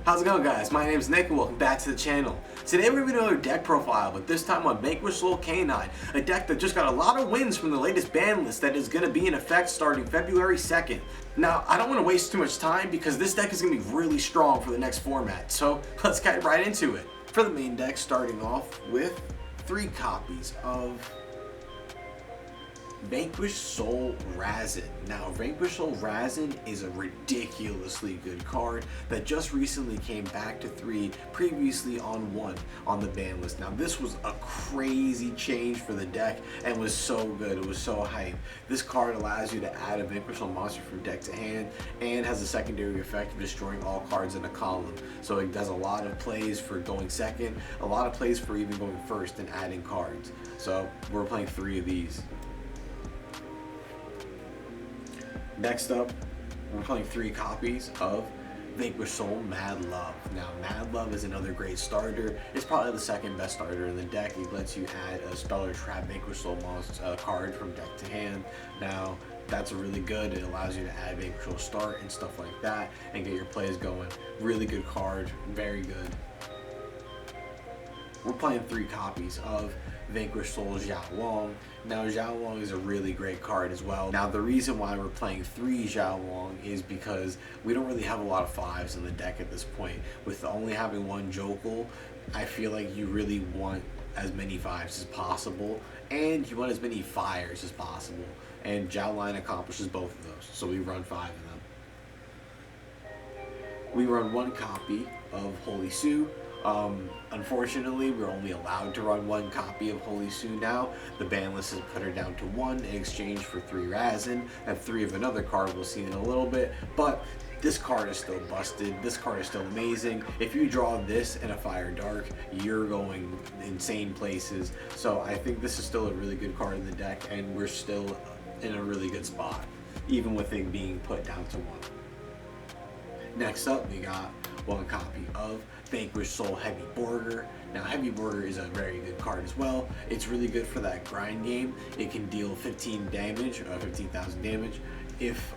How's it going, guys? My name is Nick and welcome back to the channel. Today we're going to do another deck profile, but this time on Vanquish K9, a deck that just got a lot of wins from the latest ban list that is going to be in effect starting February 2nd. Now, I don't want to waste too much time because this deck is going to be really strong for the next format, so let's get right into it. For the main deck, starting off with 3 copies of Vanquish Razen. Now, Vanquish Razen is a ridiculously good card that just recently came back to 3, previously on 1 on the ban list. Now, this was a crazy change for the deck and was so good. It was so hype. This card allows you to add a Vanquish monster from deck to hand and has a secondary effect of destroying all cards in a column. So it does a lot of plays for going second, a lot of plays for even going first and adding cards. So we're playing 3 of these. Next up, we're playing 3 copies of Vanquish Mad Love. Now, Mad Love is another great starter. It's probably the second best starter in the deck. It lets you add a spell or trap Vanquish monster card from deck to hand. Now, that's really good. It allows you to add Vanquish start and stuff like that and get your plays going. Really good card, very good. We're playing 3 copies of Vanquish Xiaolong. Now, Xiaolong is a really great card as well. Now, the reason why we're playing 3 Xiaolong is because we don't really have a lot of 5s in the deck at this point. With only having 1 Jokel, I feel like you really want as many 5s as possible, and you want as many fires as possible. And Xiaolong accomplishes both of those, so we run 5 of them. We run 1 copy of Holy Sue. Unfortunately, we're only allowed to run 1 copy of Holy Sue now. The ban list has put her down to 1 in exchange for 3 Razen and 3 of another card we'll see in a little bit, but this card is still busted. This card is still amazing. If you draw this in a Fire Dark, you're going insane places. So I think this is still a really good card in the deck, and we're still in a really good spot, even with it being put down to 1. Next up, we got 1 copy of Vanquish Heavy Borger. Now, Heavy Borger is a very good card as well. It's really good for that grind game. It can deal 15 damage, 15,000 damage, if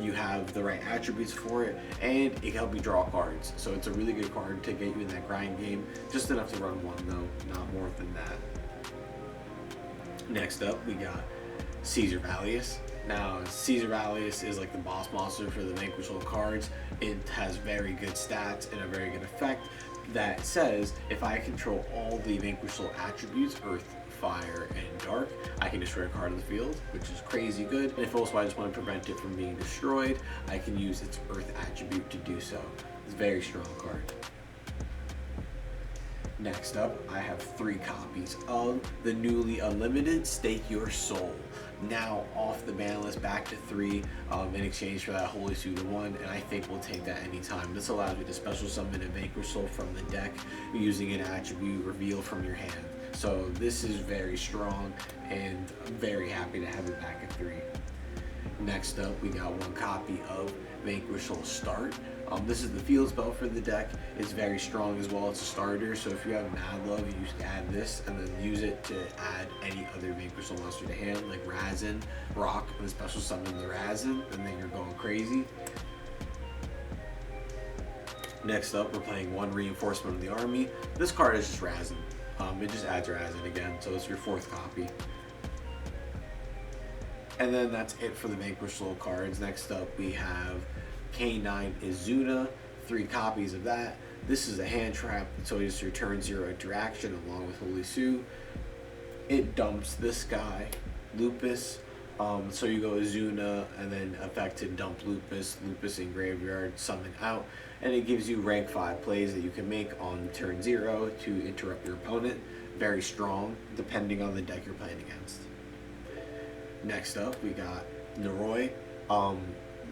you have the right attributes for it, and it can help you draw cards. So it's a really good card to get you in that grind game. Just enough to run 1 though, not more than that. Next up, we got Caesar Valius. Now, Caesar Valius is like the boss monster for the Vanquish cards. It has very good stats and a very good effect that says if I control all the Vanquish attributes, Earth, Fire, and Dark, I can destroy a card on the field, which is crazy good. And if also I just want to prevent it from being destroyed, I can use its Earth attribute to do so. It's a very strong card. Next up, I have 3 copies of the newly unlimited Stake Your Soul. Now off the ban list, back to 3 in exchange for that Holy Sue to 1, and I think we'll take that anytime. This allows me to special summon a Vanquish Soul from the deck using an attribute reveal from your hand. So this is very strong, and I'm very happy to have it back at 3. Next up, we got 1 copy of Vanquish Start. This is the field spell for the deck. It's very strong as well. It's a starter, so if you have Mad Love, you just add this and then use it to add any other Vanquish monster to hand, like Razen, Rock, and special summon the Razen, and then you're going crazy. Next up, we're playing 1 Reinforcement of the Army. This card is just Razen. It just adds Razen again, so it's your 4th copy. And then that's it for the Vanquish cards. Next up, we have K9 Izuna, 3 copies of that. This is a hand trap, so it's your turn 0 interaction along with Holy Sue. It dumps this guy, Lupus. So you go Izuna and then effect to dump Lupus in graveyard, summon out, and it gives you rank 5 plays that you can make on turn 0 to interrupt your opponent. Very strong, depending on the deck you're playing against. Next up, we got Noroi.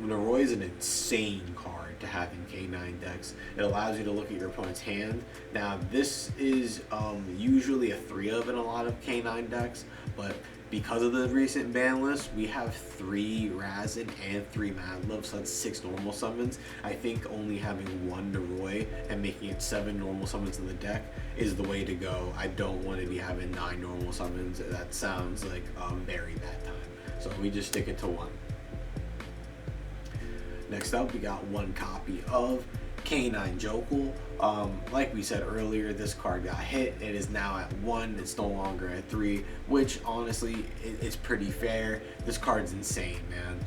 Noroi is an insane card to have in K9 decks. It allows you to look at your opponent's hand. Now, this is usually a 3 of in a lot of K9 decks, but because of the recent ban list, we have 3 Razen and 3 Mad Love, so that's 6 normal summons. I think only having 1 Noroi and making it 7 normal summons in the deck is the way to go. I don't want to be having 9 normal summons. That sounds like a very bad time. So we just stick it to 1. Next up, we got 1 copy of K9 Jokul. Like we said earlier, this card got hit. It is now at 1. It's no longer at 3, which honestly, it's pretty fair. This card's insane, man.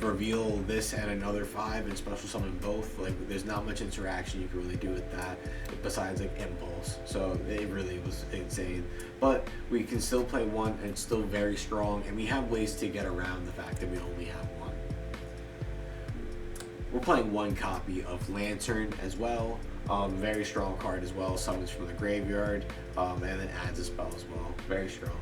Reveal this and another 5 and special summon both. Like, there's not much interaction you can really do with that besides like impulse. So it really was insane. But we can still play 1 and it's still very strong, and we have ways to get around the fact that we only have 1. We're playing 1 copy of Lantern as well. Very strong card as well. Summons from the graveyard, and then adds a spell as well. Very strong.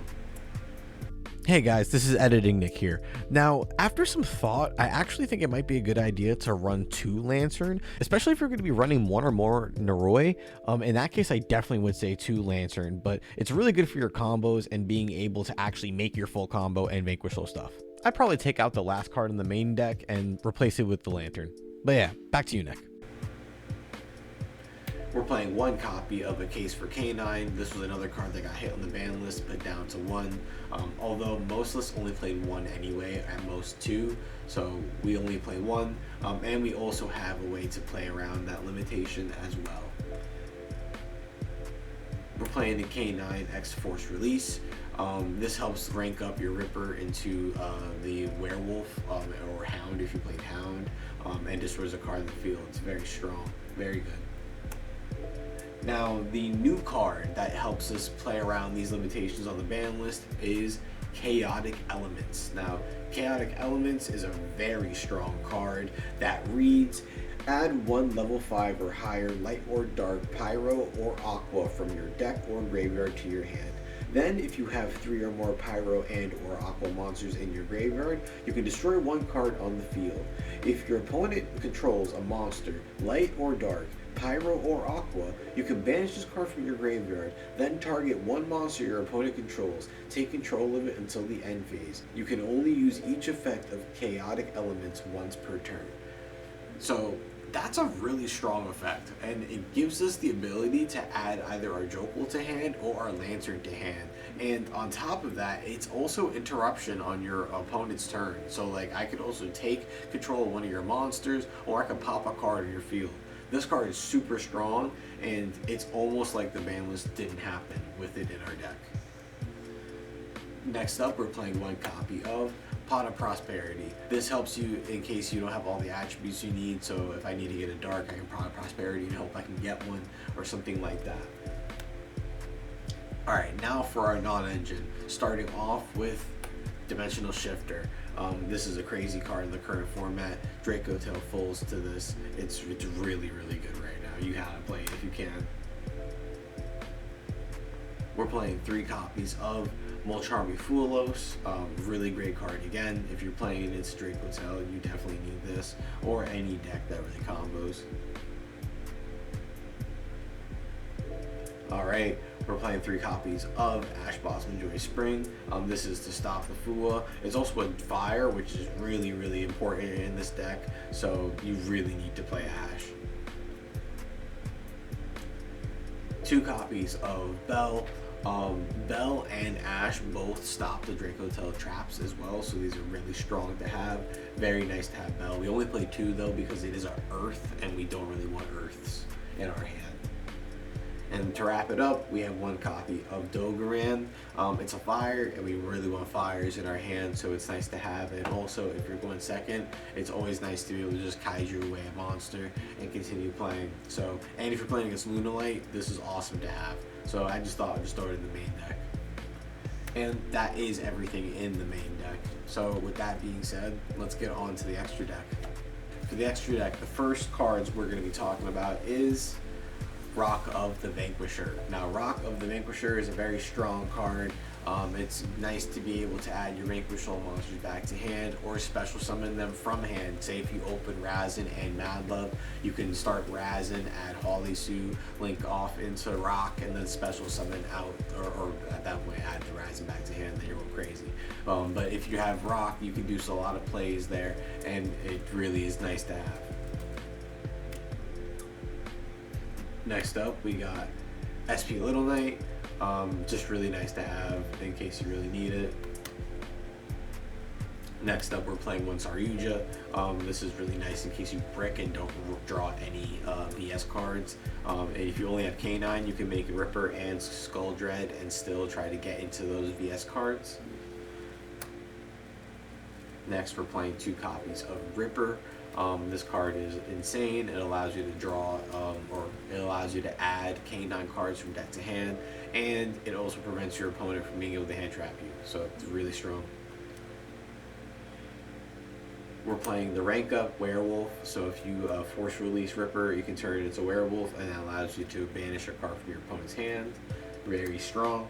Hey guys, this is Editing Nick here. Now, after some thought, I actually think it might be a good idea to run 2 Lantern, especially if you're going to be running 1 or more Noroi. In that case, I definitely would say 2 Lantern, but it's really good for your combos and being able to actually make your full combo and Vanquish soul stuff. I'd probably take out the last card in the main deck and replace it with the Lantern. But yeah, back to you, Nick. We're playing 1 copy of A Case for K9. This was another card that got hit on the ban list, put down to 1. Although most lists only played 1 anyway, at most 2. So we only play 1. And we also have a way to play around that limitation as well. We're playing the K9 X Force Release. This helps rank up your Ripper into the Werewolf or Hound if you played Hound, and destroys a card in the field. It's very strong, very good. Now, the new card that helps us play around these limitations on the ban list is Chaotic Elements. Now, Chaotic Elements is a very strong card that reads, add 1 level 5 or higher light or dark pyro or aqua from your deck or graveyard to your hand. Then, if you have 3 or more pyro and or aqua monsters in your graveyard, you can destroy 1 card on the field. If your opponent controls a monster, light or dark, pyro or aqua, you can banish this card from your graveyard, then target 1 monster your opponent controls. Take control of it until the end phase. You can only use each effect of Chaotic Elements once per turn. So that's a really strong effect, and it gives us the ability to add either our Jokul to hand or our Lantern to hand. And on top of that, it's also interruption on your opponent's turn. So like, I could also take control of one of your monsters, or I could pop a card in your field. This card is super strong, and it's almost like the ban list didn't happen with it in our deck. Next up, we're playing 1 copy of Pot of Prosperity. This helps you in case you don't have all the attributes you need, so if I need to get a dark, I can Pot of Prosperity and hope I can get one, or something like that. Alright, now for our non-engine. Starting off with Dimensional Shifter. This is a crazy card in the current format. Draco Tail Fulls to this. It's really, really good right now. You gotta play it if you can. We're playing 3 copies of Mulcharmy Fulos. Really great card again. If you're playing against Draco Tail, you definitely need this, or any deck that really combos. Alright, we're playing 3 copies of Ash Blossom Joy Spring. This is to stop the Fua. It's also a fire, which is really, really important in this deck, so you really need to play Ash. 2 copies of Bell. Bell and Ash both stop the Draco Tail traps as well, so these are really strong to have. Very nice to have Bell. We only play 2 though because it is our Earth, and we don't really want Earths in our hand. And to wrap it up, we have 1 copy of Dogoran. It's a fire, and we really want fires in our hand, so it's nice to have. And also, if you're going second, it's always nice to be able to just kaiju away a monster and continue playing. So, and if you're playing against Lunalight, this is awesome to have. So I just thought I'd just throw it in the main deck. And that is everything in the main deck. So with that being said, let's get on to the extra deck. For the extra deck, the first cards we're going to be talking about is Rock of the Vanquisher. Now, Rock of the Vanquisher is a very strong card. It's nice to be able to add your Vanquish Soul monsters back to hand, or special summon them from hand. Say if you open Razen and Mad Love, you can start Razen, add Holly Sue, link off into Rock, and then special summon out, or at that point add the Razen back to hand, then you're going crazy. But if you have Rock, you can do a lot of plays there, and it really is nice to have. Next up, we got SP Little Knight. Just really nice to have in case you really need it. Next up, we're playing one Saryuja. This is really nice in case you brick and don't draw any VS cards. And if you only have K9, you can make Ripper and Skull Dread and still try to get into those VS cards. Next, we're playing 2 copies of Ripper. This card is insane. It allows you to draw, or it allows you to add K9 cards from deck to hand, and it also prevents your opponent from being able to hand trap you. So it's really strong. We're playing the rank up Werewolf, so if you force release Ripper, you can turn it into Werewolf, and that allows you to banish a card from your opponent's hand. Very strong.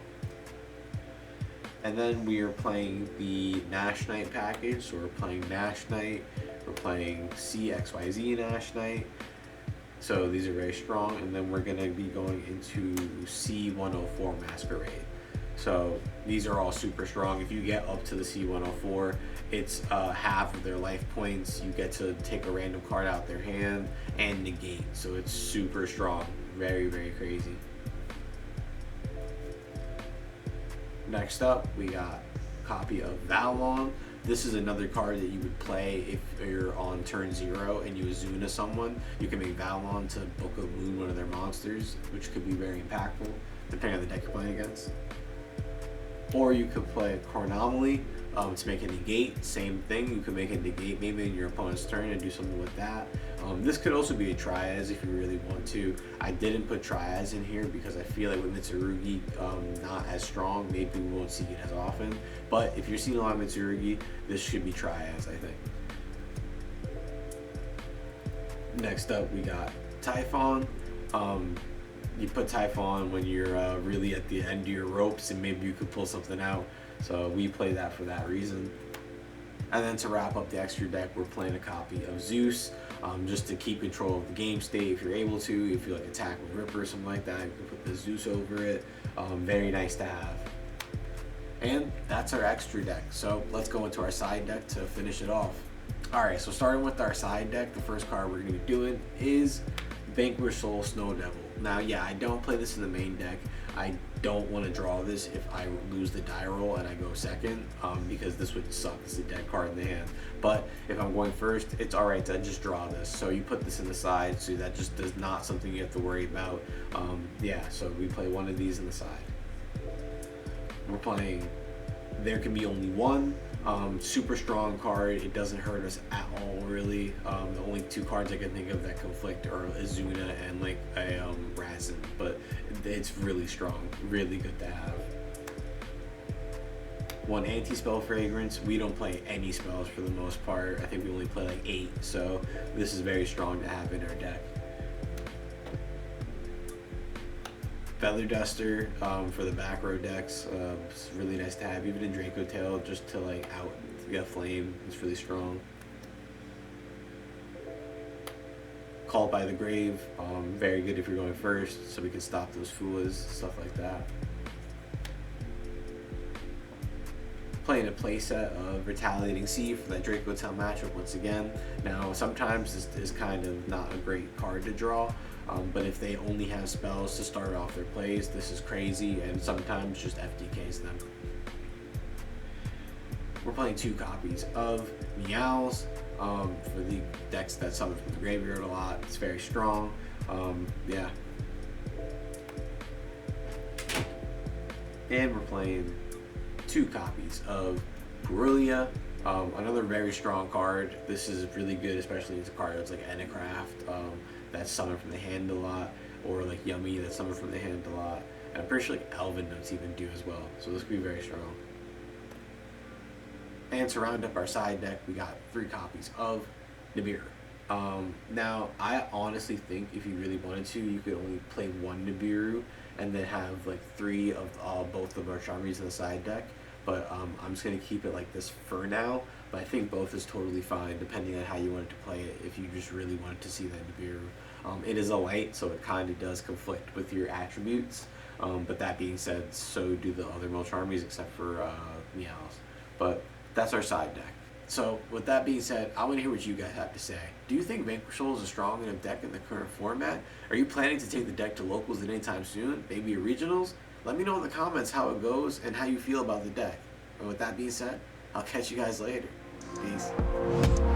And then we are playing the Nash Knight package, so we're playing Nash Knight, we're playing CXYZ Nash Knight, so these are very strong, and then we're going to be going into C104 Masquerade. So these are all super strong. If you get up to the C104, it's half of their life points. You get to take a random card out their hand and negate. So it's super strong. Very, very crazy. Next up, we got a copy of Valon. This is another card that you would play if you're on turn 0 and you Azuna someone. You can make Valon to Book of Moon one of their monsters, which could be very impactful, depending on the deck you're playing against. Or you could play Chronomaly to make a negate. Same thing, you could make a negate maybe in your opponent's turn and do something with that. This could also be a Triaz if you really want to. I didn't put Triaz in here because I feel like with Mitsurugi not as strong, maybe we won't see it as often. But if you're seeing a lot of Mitsurugi, this should be Triaz, I think. Next up, we got Typhon. You put Typhon when you're really at the end of your ropes and maybe you could pull something out. So we play that for that reason. And then to wrap up the extra deck, we're playing a copy of Zeus, just to keep control of the game state if you're able to. If you like attack with Ripper or something like that, you can put the Zeus over it. Very nice to have. And that's our extra deck. So let's go into our side deck to finish it off. Alright, so starting with our side deck, the first card we're going to be doing is Vanquish Soul Snow Devil. Now, yeah, I don't play this in the main deck. I don't want to draw this if I lose the die roll and I go second, because this would suck. It's a dead card in the hand. But if I'm going first, it's alright to just draw this. So you put this in the side, so that just is not something you have to worry about. Yeah, so we play one of these in the side. We're playing There Can Be Only One. Super strong card. It doesn't hurt us at all, really. The only 2 cards I can think of that conflict are Azuna and like a Razen, but it's really strong, really good to have. 1 anti-spell fragrance. We don't play any spells for the most part. I think we only play like 8, so this is very strong to have in our deck. Feather Duster for the back row decks. It's really nice to have, even in Draco Tail, just to like out get flame. It's really strong. Called by the Grave. Very good if you're going first, so we can stop those Fuas, stuff like that. Playing a playset of Retaliating Sea for that Draco Tail matchup once again. Now, sometimes this is kind of not a great card to draw. But if they only have spells to start off their plays, this is crazy, and sometimes just FDKs them. We're playing 2 copies of Meows for the decks that summon from the graveyard a lot. It's very strong. Yeah. And we're playing 2 copies of Purulia. Another very strong card. This is really good, especially as a card that's like Enacraft. That's summoned from the hand a lot, or like Yummy that's summoned from the hand a lot. And I'm pretty sure like Elven Notes even do as well, so this could be very strong. And to round up our side deck, we got 3 copies of Nibiru. Now, I honestly think if you really wanted to, you could only play 1 Nibiru and then have like 3 of both of our Charmies in the side deck. But I'm just going to keep it like this for now. But I think both is totally fine, depending on how you wanted to play it, if you just really wanted to see that Nibiru. It is a light, so it kind of does conflict with your attributes. But that being said, so do the other Molcharmies, except for Meows. But that's our side deck. So with that being said, I want to hear what you guys have to say. Do you think Vanquish Soul is a strong enough deck in the current format? Are you planning to take the deck to locals anytime soon? Maybe regionals? Let me know in the comments how it goes and how you feel about the deck. And with that being said, I'll catch you guys later. Peace.